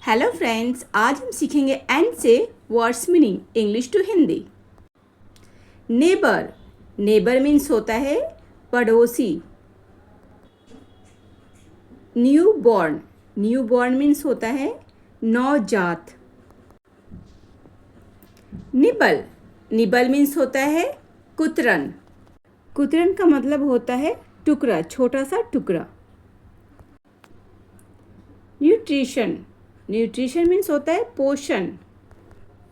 Hello friends, आज हम सीखेंगे एंड से words meaning English to Hindi. Neighbour, neighbour means होता है पड़ोसी। New born, new born means होता है नवजात। निबल, निबल मीन्स होता है कुतरन। कुतरन का मतलब होता है टुकड़ा, छोटा सा टुकड़ा। न्यूट्रिशन, न्यूट्रिशन मीन्स होता है पोषण।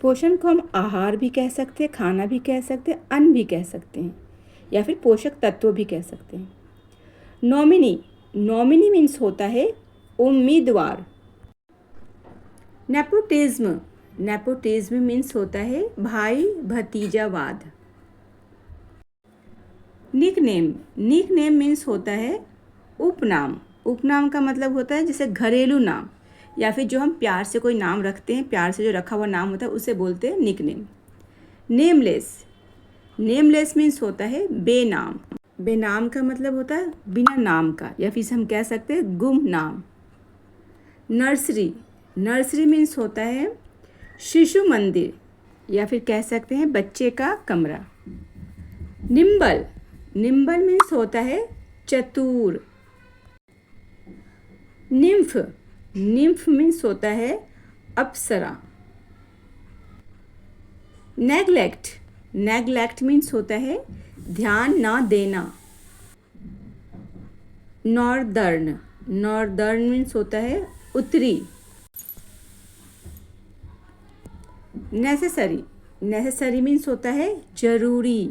पोषण को हम आहार भी कह सकते हैं, खाना भी कह सकते हैं, अन्न भी कह सकते हैं, या फिर पोषक तत्व भी कह सकते हैं। नॉमिनी, नॉमिनी मीन्स होता है उम्मीदवार। नेपोटिज्म, नेपोटिज्म मीन्स होता है भाई भतीजावाद। निकनेम, निकनेम मीन्स होता है उपनाम। उपनाम का मतलब होता है जैसे घरेलू नाम, या फिर जो हम प्यार से कोई नाम रखते हैं, प्यार से जो रखा हुआ नाम होता है उसे बोलते हैं निकनेम। नेमलेस, नेमलेस मीन्स होता है बेनाम। बेनाम का मतलब होता है बिना नाम का, या फिर हम कह सकते हैं गुम नाम। नर्सरी, नर्सरी मीन्स होता है शिशु मंदिर, या फिर कह सकते हैं बच्चे का कमरा। निम्बल, निम्बल मीन्स होता है चतुर। निम्फ, निम्फ मीन्स होता है अप्सरा। नेग्लेक्ट, नेग्लेक्ट मीन्स होता है ध्यान ना देना। नॉर्दर्न, नॉर्दर्न मीन्स होता है उत्तरी। नेसेसरी, नेसेसरी मीन्स होता है जरूरी।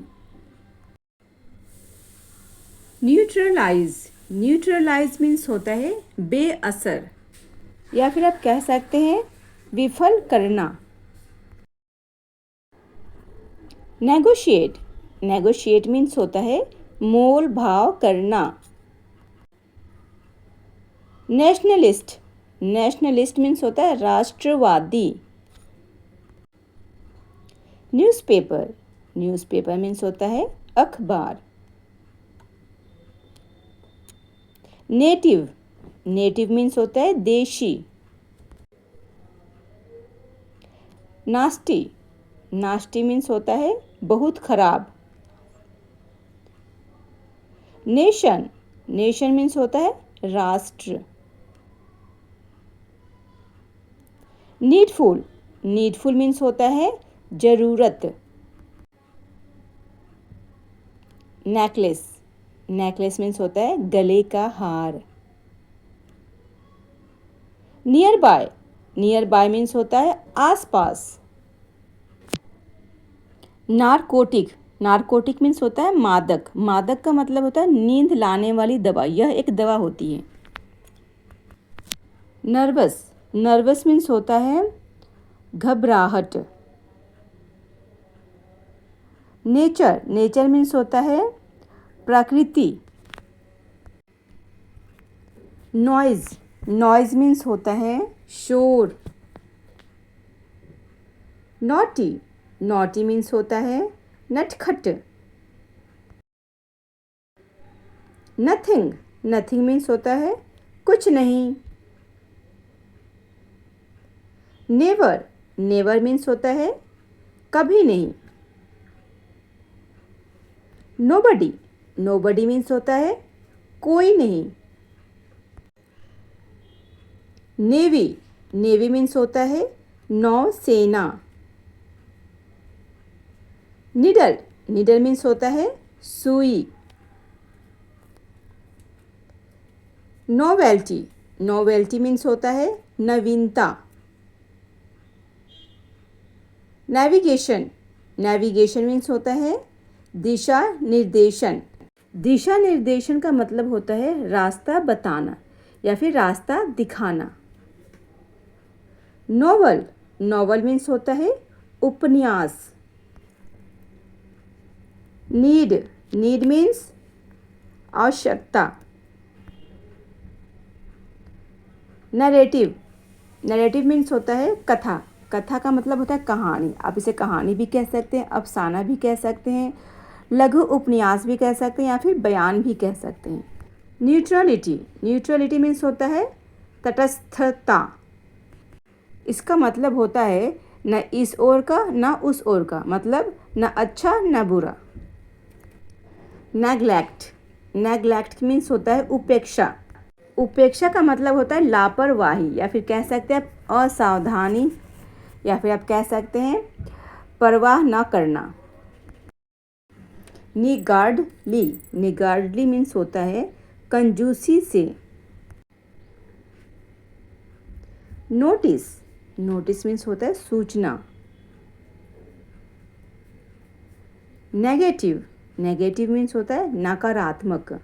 न्यूट्रलाइज, न्यूट्रलाइज मीन्स होता है बेअसर, या फिर आप कह सकते हैं विफल करना। नेगोशिएट, नेगोशिएट मीन्स होता है मोल भाव करना। नेशनलिस्ट, नेशनलिस्ट मीन्स होता है राष्ट्रवादी। न्यूज़पेपर, न्यूज़पेपर मीन्स होता है अखबार। नेटिव, नेटिव मीन्स होता है देशी। नास्टी, नास्टी मीन्स होता है बहुत खराब। नेशन, नेशन मीन्स होता है राष्ट्र। नीडफुल, नीडफुल मीन्स होता है जरूरत। नेकलेस, नेकलेस मीन्स होता है गले का हार। Near by, near by means होता है आसपास। नारकोटिक, नारकोटिक मीन्स होता है मादक। मादक का मतलब होता है नींद लाने वाली दवा, यह एक दवा होती है। नर्वस, नर्वस मीन्स होता है घबराहट। नेचर, नेचर मीन्स होता है प्रकृति। नॉइज, नॉइज मीन्स होता है शोर। नॉटी, नॉटी मीन्स होता है नटखट। नथिंग, नथिंग मीन्स होता है कुछ नहीं। नेवर, नेवर मीन्स होता है कभी नहीं। नोबडी, नोबडी मीन्स होता है कोई नहीं। नेवी, नेवी मीन्स होता है नौसेना। निडल, निडल मीन्स होता है सुई। नोवेल्टी, नोवेल्टी मीन्स होता है नवीनता। नेविगेशन, नेविगेशन मीन्स होता है दिशा निर्देशन। दिशा निर्देशन का मतलब होता है रास्ता बताना, या फिर रास्ता दिखाना। नोवेल, नोवेल मीन्स होता है उपन्यास। नीड, नीड मीन्स आवश्यकता। नरेटिव, नरेटिव मीन्स होता है कथा। कथा का मतलब होता है कहानी। आप इसे कहानी भी कह सकते हैं, अफसाना भी कह सकते हैं, लघु उपन्यास भी कह सकते हैं, या फिर बयान भी कह सकते हैं। न्यूट्रलिटी, न्यूट्रलिटी मीन्स होता है तटस्थता। इसका मतलब होता है न इस ओर का ना उस ओर का, मतलब न अच्छा न बुरा। नेग्लेक्ट, नेग्लेक्ट मीन्स होता है उपेक्षा। उपेक्षा का मतलब होता है लापरवाही, या फिर कह सकते हैं आप असावधानी, या फिर आप कह सकते हैं परवाह ना करना। निगार्डली, निगार्डली मीन्स होता है कंजूसी से। नोटिस, नोटिस मीन्स होता है सूचना। नेगेटिव, नेगेटिव मीन्स होता है नकारात्मक।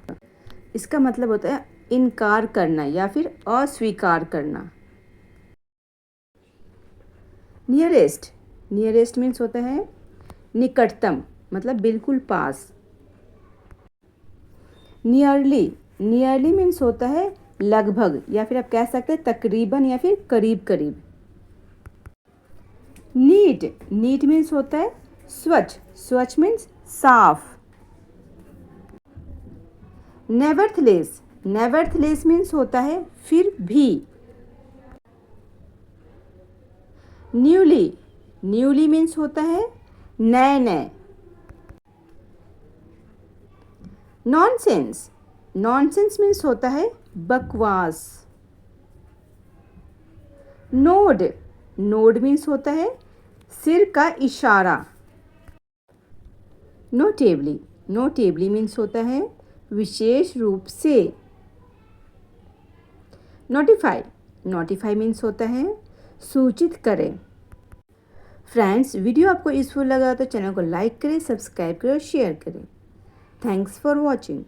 इसका मतलब होता है इनकार करना या फिर अस्वीकार करना। नियरेस्ट, नियरेस्ट मीन्स होता है निकटतम, मतलब बिल्कुल पास। नियरली, नियरली मीन्स होता है लगभग, या फिर आप कह सकते हैं तकरीबन या फिर करीब करीब। नीट, नीट मीन्स होता है स्वच्छ, स्वच्छ मीन्स साफ। नेवरथलेस, नेवरथलेस मीन्स होता है फिर भी। न्यूली, न्यूली मीन्स होता है नए नए। नॉनसेंस, नॉनसेंस मीन्स होता है बकवास। नोड, नोड मीन्स होता है सिर का इशारा। नोटेबली, नोटेबली मीन्स होता है विशेष रूप से। नोटिफाई, नोटिफाई मीन्स होता है सूचित करें। फ्रेंड्स, वीडियो आपको यूज़फुल लगा तो चैनल को लाइक करें, सब्सक्राइब करें और शेयर करें। Thanks for watching.